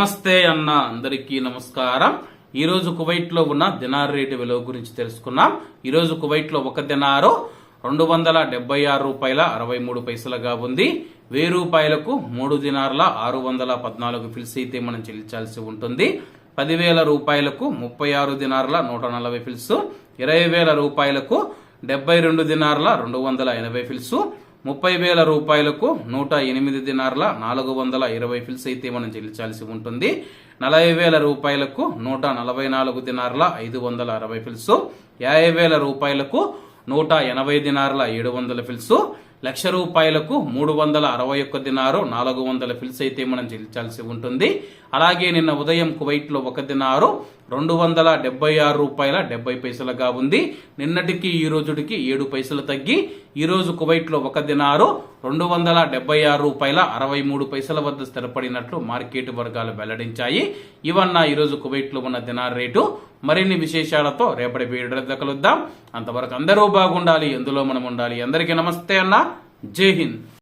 నమస్తే అన్న, అందరికీ నమస్కారం. ఈ రోజు కువైట్ లో ఉన్న దినార్ రేటు విలువ గురించి తెలుసుకున్నాం. ఈ రోజు కువైట్ లో ఒక దినారు 276 రూపాయల 63 పైసలుగా ఉంది. 1000 రూపాయలకు 3 దినార్ల 614 ఫిల్స్ అయితే మనం చెల్లించాల్సి ఉంటుంది. 10,000 రూపాయలకు 36 దినార్ల 140 ఫిల్స్, 20,000 రూపాయలకు 72 దినార్ల 280 ఫిల్స్, 30,000 రూపాయలకు 108 దినార్ల 420 ఫిల్స్ అయితే మనం చెల్లించాల్సి ఉంటుంది. 40,000 రూపాయలకు 144 దినార్ల 560 ఫిల్స్, 50,000 రూపాయలకు 180 దినార్ల 700 ఫిల్స్, 1,00,000 రూపాయలకు 361 దినారు 400 ఫిల్స్ అయితే మనం చెల్లించాల్సి ఉంటుంది. అలాగే నిన్న ఉదయం కువైట్ లో ఒక దినారు 276 రూపాయల 70 పైసలుగా ఉంది. నిన్నటికి ఈ రోజుకి 7 పైసలు తగ్గి ఈ రోజు కువైట్ లో ఒక దినారు 276 రూపాయల 63 పైసల వద్ద స్థిరపడినట్లు మార్కెట్ వర్గాలు వెల్లడించాయి. ఇవన్న ఈ రోజు కువైట్ లో ఉన్న దినార్ రేటు. మరిన్ని విశేషాలతో రేపటి వీడియోలో కలుద్దాం. అంతవరకు అందరూ బాగుండాలి, ఎందులో మనం ఉండాలి. అందరికీ నమస్తే అన్న, జై హింద్.